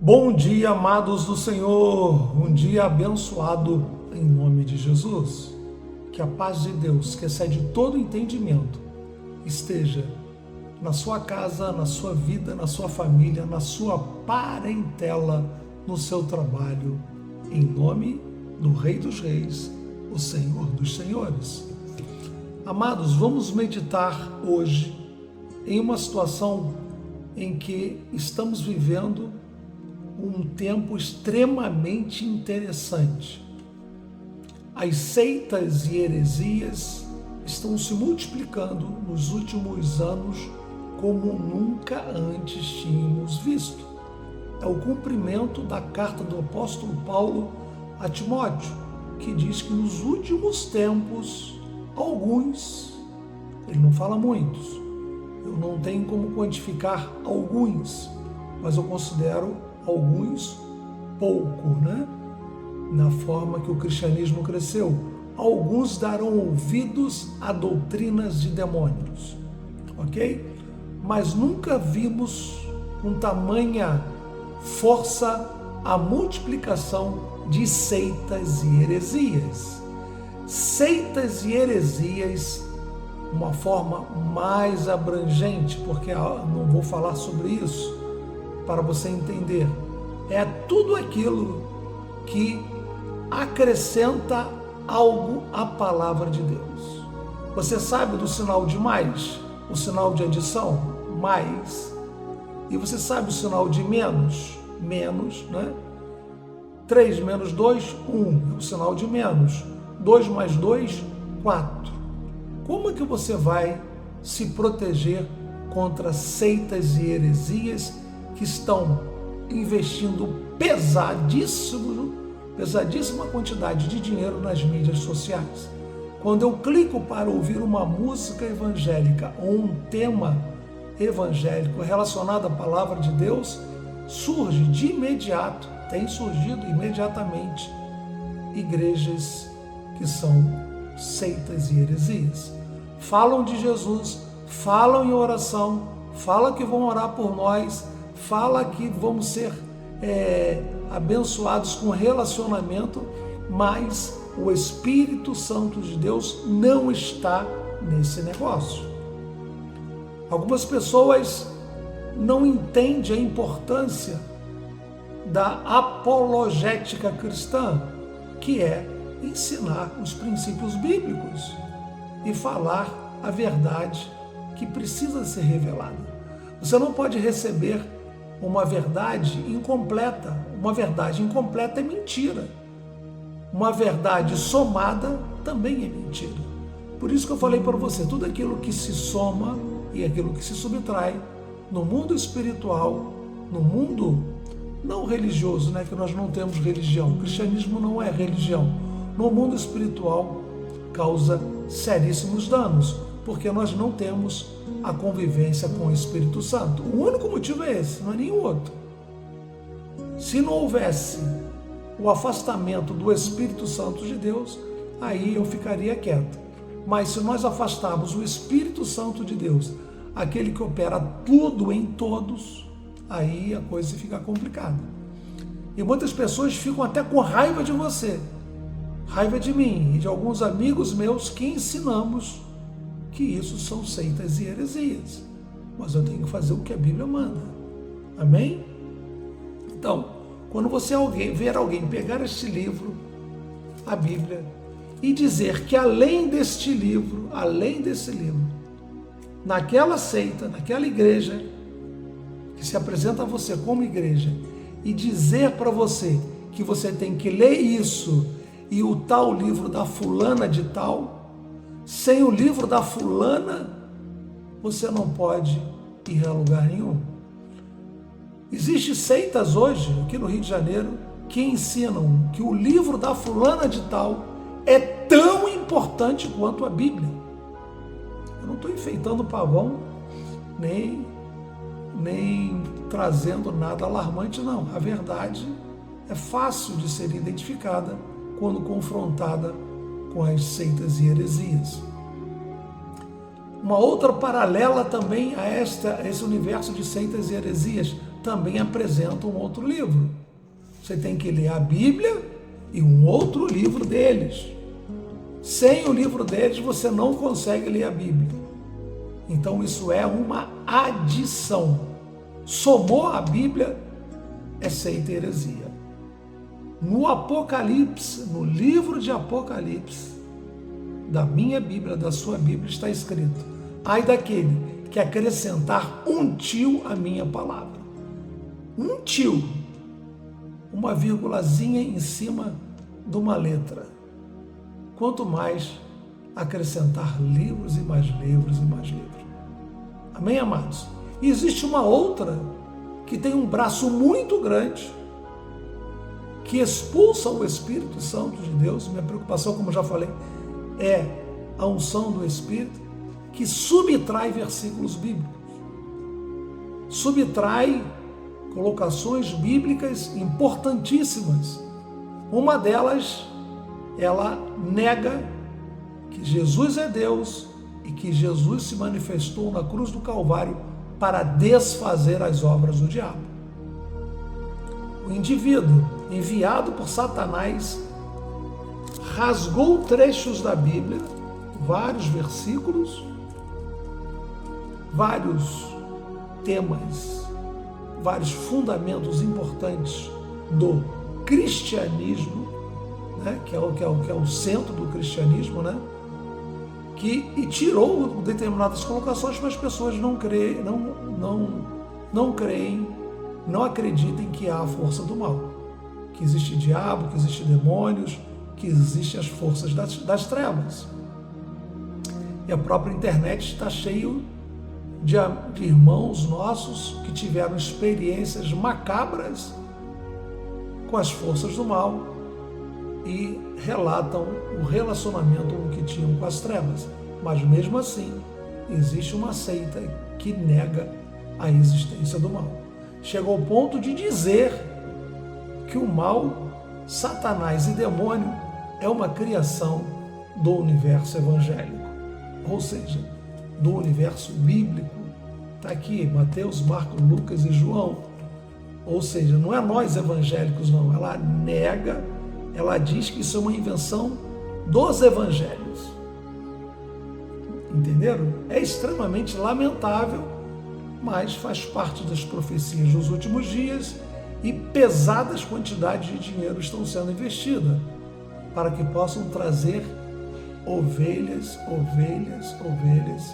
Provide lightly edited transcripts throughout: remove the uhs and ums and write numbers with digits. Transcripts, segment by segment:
Bom dia, amados do Senhor, um dia abençoado em nome de Jesus. Que a paz de Deus, que excede todo entendimento, esteja na sua casa, na sua vida, na sua família, na sua parentela, no seu trabalho, em nome do Rei dos Reis, o Senhor dos Senhores. Amados, vamos meditar hoje em uma situação em que estamos vivendo um tempo extremamente interessante. As seitas e heresias estão se multiplicando nos últimos anos como nunca antes tínhamos visto. É o cumprimento da carta do apóstolo Paulo a Timóteo, que diz que nos últimos tempos, alguns, ele não fala muitos, eu não tenho como quantificar alguns, mas eu considero alguns pouco, né? Na forma que o cristianismo cresceu. Alguns darão ouvidos a doutrinas de demônios, ok? Mas nunca vimos com tamanha força a multiplicação de seitas e heresias. Seitas e heresias, uma forma mais abrangente, porque eu não vou falar sobre isso, para você entender, é tudo aquilo que acrescenta algo à palavra de Deus. Você sabe do sinal de mais? O sinal de adição? Mais. E você sabe o sinal de menos? Menos, né? 3 menos 2, 1. É o sinal de menos. 2 mais 2, 4. Como é que você vai se proteger contra seitas e heresias que estão investindo pesadíssima quantidade de dinheiro nas mídias sociais? Quando eu clico para ouvir uma música evangélica ou um tema evangélico relacionado à palavra de Deus, surge de imediato, tem surgido imediatamente, igrejas que são seitas e heresias. Falam de Jesus, falam em oração, falam que vão orar por nós, fala que vamos ser abençoados com relacionamento, mas o Espírito Santo de Deus não está nesse negócio. Algumas pessoas não entendem a importância da apologética cristã, que é ensinar os princípios bíblicos e falar a verdade que precisa ser revelada. Você não pode receber uma verdade incompleta. Uma verdade incompleta é mentira. Uma verdade somada também é mentira. Por isso que eu falei para você, tudo aquilo que se soma e aquilo que se subtrai no mundo espiritual, no mundo não religioso, né, que nós não temos religião. O cristianismo não é religião. No mundo espiritual causa seríssimos danos, porque nós não temos a convivência com o Espírito Santo. O único motivo é esse, não é nenhum outro. Se não houvesse o afastamento do Espírito Santo de Deus, aí eu ficaria quieto. Mas se nós afastarmos o Espírito Santo de Deus, aquele que opera tudo em todos, aí a coisa fica complicada. E muitas pessoas ficam até com raiva de você, raiva de mim e de alguns amigos meus que ensinamos que isso são seitas e heresias. Mas eu tenho que fazer o que a Bíblia manda. Amém? Então, quando você ver alguém pegar este livro, a Bíblia, e dizer que além desse livro, naquela seita, naquela igreja, que se apresenta a você como igreja, e dizer para você que você tem que ler isso e o tal livro da fulana de tal, sem o livro da fulana, você não pode ir a lugar nenhum. Existem seitas hoje, aqui no Rio de Janeiro, que ensinam que o livro da fulana de tal é tão importante quanto a Bíblia. Eu não estou enfeitando o pavão, nem trazendo nada alarmante, não. A verdade é fácil de ser identificada quando confrontada com as seitas e heresias. Uma outra paralela também a esse universo de seitas e heresias, também apresentam um outro livro. Você tem que ler a Bíblia e um outro livro deles. Sem o livro deles, você não consegue ler a Bíblia. Então isso é uma adição. Somou a Bíblia, é seita e heresia. No Apocalipse, no livro de Apocalipse, da minha Bíblia, da sua Bíblia, está escrito: ai daquele que acrescentar um tio à minha palavra. Um tio, uma vírgulazinha em cima de uma letra. Quanto mais acrescentar livros e mais livros e mais livros. Amém, amados? E existe uma outra que tem um braço muito grande, que expulsa o Espírito Santo de Deus. Minha preocupação, como já falei, é a unção do Espírito, que subtrai versículos bíblicos, subtrai colocações bíblicas importantíssimas. Uma delas, ela nega que Jesus é Deus e que Jesus se manifestou na cruz do Calvário para desfazer as obras do diabo. O indivíduo enviado por Satanás rasgou trechos da Bíblia, vários versículos, vários temas, vários fundamentos importantes do cristianismo, né, que é o centro do cristianismo, né, e tirou determinadas colocações, mas as pessoas não creem, não acreditem que há a força do mal, que existe diabo, que existe demônios, que existem as forças das trevas. E a própria internet está cheio de irmãos nossos que tiveram experiências macabras com as forças do mal e relatam o relacionamento que tinham com as trevas. Mas mesmo assim, existe uma seita que nega a existência do mal. Chegou ao ponto de dizer que o mal, Satanás e demônio, é uma criação do universo evangélico, ou seja, do universo bíblico. Está aqui Mateus, Marcos, Lucas e João. Ou seja, não é nós evangélicos, não. Ela nega, ela diz que isso é uma invenção dos evangelhos. Entenderam? É extremamente lamentável, mas faz parte das profecias dos últimos dias e pesadas quantidades de dinheiro estão sendo investidas para que possam trazer ovelhas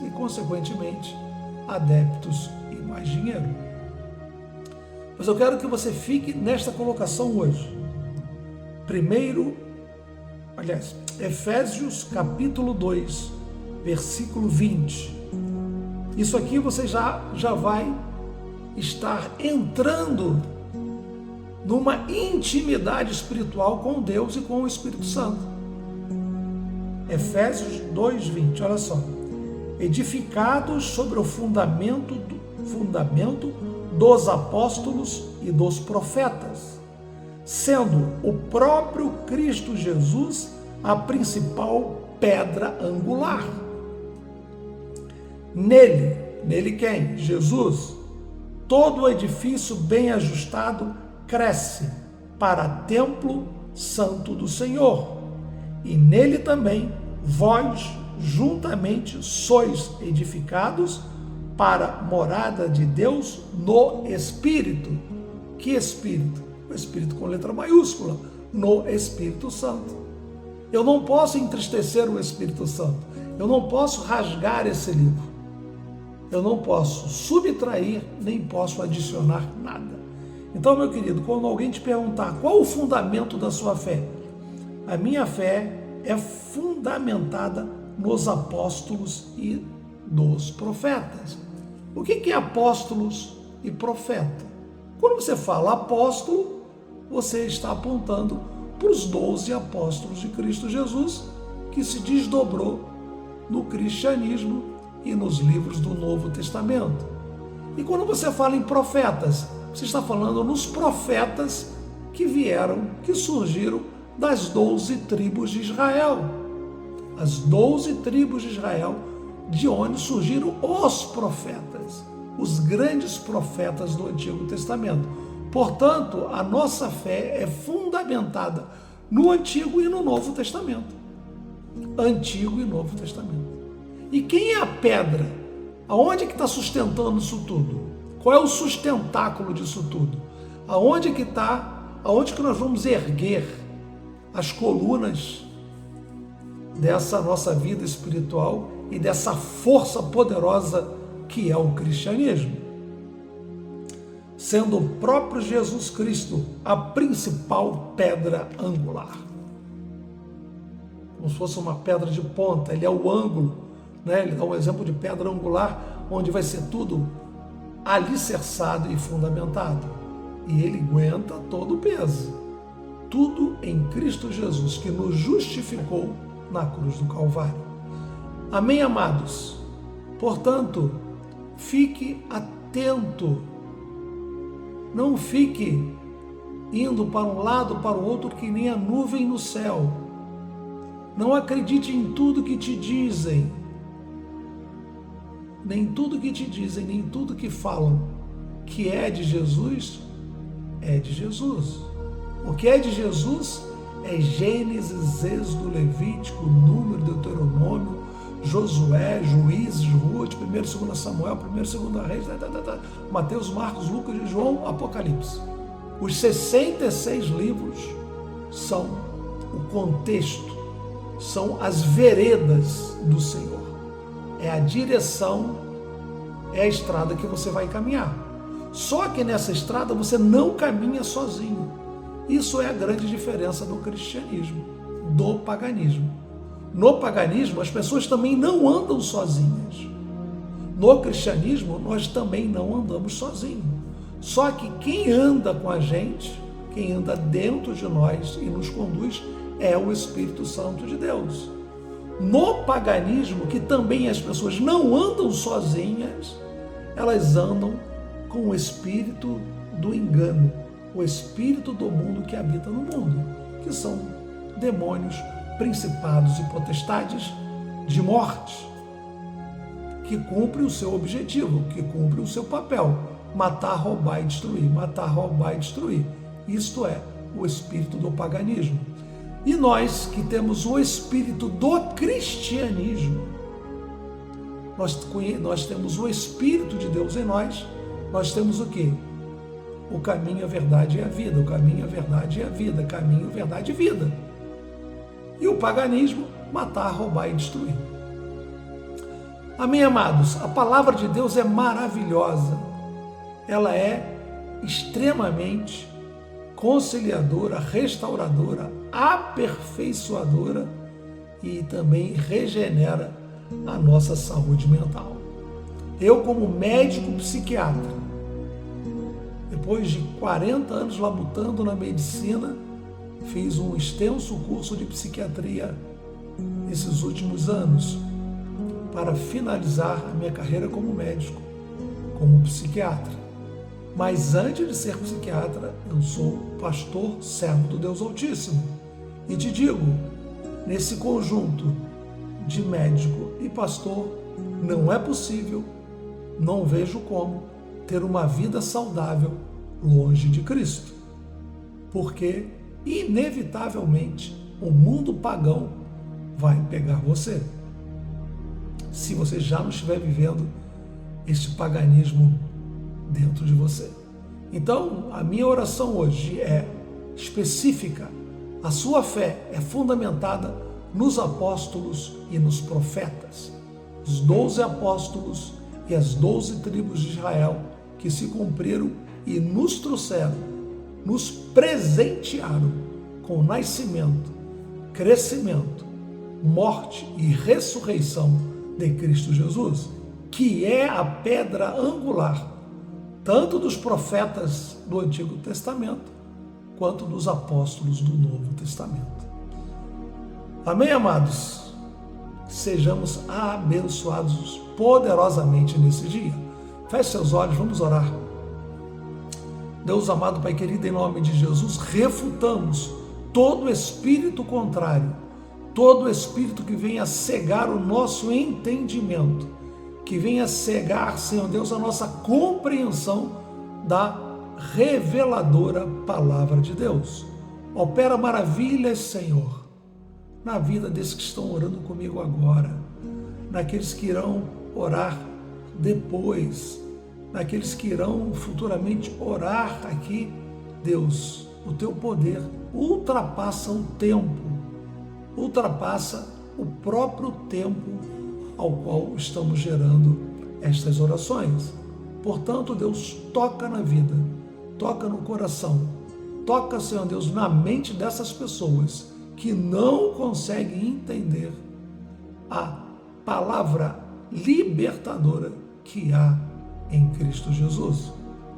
e, consequentemente, adeptos e mais dinheiro. Mas eu quero que você fique nesta colocação hoje. Efésios capítulo 2, versículo 20. Isso aqui você já vai estar entrando numa intimidade espiritual com Deus e com o Espírito Santo. Efésios 2:20, olha só. Edificados sobre o fundamento dos apóstolos e dos profetas, sendo o próprio Cristo Jesus a principal pedra angular. Nele quem? Jesus. Todo o edifício bem ajustado cresce para templo santo do Senhor. E nele também vós juntamente sois edificados para morada de Deus no Espírito. Que Espírito? O Espírito com letra maiúscula, no Espírito Santo. Eu não posso entristecer o Espírito Santo, eu não posso rasgar esse livro, eu não posso subtrair, nem posso adicionar nada. Então, meu querido, quando alguém te perguntar qual o fundamento da sua fé, a minha fé é fundamentada nos apóstolos e dos profetas. O que é apóstolos e profeta? Quando você fala apóstolo, você está apontando para os 12 apóstolos de Cristo Jesus, que se desdobrou no cristianismo e nos livros do Novo Testamento. E quando você fala em profetas, você está falando nos profetas que surgiram das 12 tribos de Israel. As 12 tribos de Israel, de onde surgiram os profetas. os grandes profetas do Antigo Testamento. Portanto, a nossa fé é fundamentada no Antigo e no Novo Testamento. Antigo e Novo Testamento. E quem é a pedra? Aonde é que está sustentando isso tudo? Qual é o sustentáculo disso tudo? Aonde que nós vamos erguer as colunas dessa nossa vida espiritual e dessa força poderosa que é o cristianismo? Sendo o próprio Jesus Cristo a principal pedra angular. Como se fosse uma pedra de ponta, ele é o ângulo, né? Ele dá um exemplo de pedra angular, onde vai ser tudo alicerçado e fundamentado. E ele aguenta todo o peso. Tudo em Cristo Jesus, que nos justificou na cruz do Calvário. Amém, amados? Portanto, fique atento. Não fique indo para um lado, para o outro, que nem a nuvem no céu. Não acredite em tudo que te dizem. Nem tudo que te dizem, nem tudo que falam que é de Jesus, é de Jesus. O que é de Jesus é Gênesis, Êxodo, Levítico, Número, Deuteronômio, Josué, Juízes, Ruth, 1 e 2 Samuel, 1 e 2 Reis, Mateus, Marcos, Lucas e João, Apocalipse. Os 66 livros são o contexto, são as veredas do Senhor. É a direção, é a estrada que você vai caminhar. Só que nessa estrada você não caminha sozinho. Isso é a grande diferença do cristianismo, do paganismo. No paganismo, as pessoas também não andam sozinhas. No cristianismo, nós também não andamos sozinhos. Só que quem anda com a gente, quem anda dentro de nós e nos conduz, é o Espírito Santo de Deus. No paganismo, que também as pessoas não andam sozinhas, elas andam com o espírito do engano, o espírito do mundo que habita no mundo, que são demônios, principados e potestades de morte, que cumprem o seu objetivo, que cumprem o seu papel: matar, roubar e destruir, matar, roubar e destruir. Isto é o espírito do paganismo. E nós que temos o espírito do cristianismo, nós temos o Espírito de Deus em nós temos o quê? O caminho, a verdade e a vida, o caminho, a verdade e a vida, caminho, verdade e vida. E o paganismo, matar, roubar e destruir. Amém, amados? A palavra de Deus é maravilhosa, ela é extremamente conciliadora, restauradora, aperfeiçoadora e também regenera a nossa saúde mental. Eu, como médico psiquiatra, depois de 40 anos labutando na medicina, fiz um extenso curso de psiquiatria nesses últimos anos para finalizar a minha carreira como médico, como psiquiatra. Mas antes de ser psiquiatra, eu sou pastor, servo do Deus Altíssimo. E te digo, nesse conjunto de médico e pastor, não é possível, não vejo como, ter uma vida saudável longe de Cristo. Porque, inevitavelmente, o mundo pagão vai pegar você. Se você já não estiver vivendo este paganismo dentro de você. Então, a minha oração hoje é específica. A sua fé é fundamentada nos apóstolos e nos profetas. Os 12 apóstolos e as 12 tribos de Israel que se cumpriram e nos trouxeram, nos presentearam com nascimento, crescimento, morte e ressurreição de Cristo Jesus, que é a pedra angular tanto dos profetas do Antigo Testamento, quanto dos apóstolos do Novo Testamento. Amém, amados? Sejamos abençoados poderosamente nesse dia. Feche seus olhos, vamos orar. Deus amado, Pai querido, em nome de Jesus, refutamos todo espírito contrário, todo espírito que venha cegar o nosso entendimento, que venha cegar, Senhor Deus, a nossa compreensão da reveladora palavra de Deus. Opera maravilhas, Senhor, na vida desses que estão orando comigo agora, naqueles que irão orar depois, naqueles que irão futuramente orar aqui. Deus, o teu poder ultrapassa o tempo, ultrapassa o próprio tempo ao qual estamos gerando estas orações. Portanto, Deus, toca na vida, toca no coração, toca, Senhor Deus, na mente dessas pessoas que não conseguem entender a palavra libertadora que há em Cristo Jesus.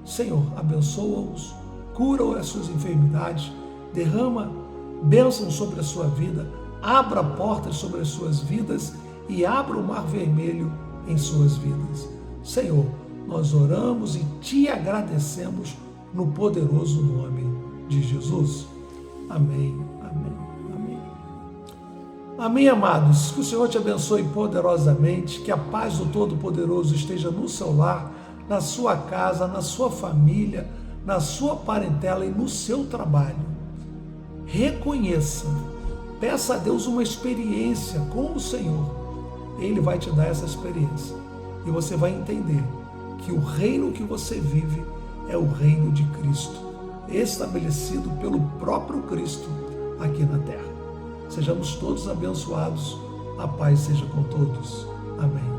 Senhor, abençoa-os, cura as suas enfermidades, derrama bênçãos sobre a sua vida, abra portas sobre as suas vidas e abra o mar vermelho em suas vidas. Senhor, nós oramos e te agradecemos no poderoso nome de Jesus. Amém, amém, amém. Amém, amados. Que o Senhor te abençoe poderosamente, que a paz do Todo-Poderoso esteja no seu lar, na sua casa, na sua família, na sua parentela e no seu trabalho. Reconheça, peça a Deus uma experiência com o Senhor. Ele vai te dar essa experiência e você vai entender que o reino que você vive é o reino de Cristo, estabelecido pelo próprio Cristo aqui na terra. Sejamos todos abençoados, a paz seja com todos. Amém.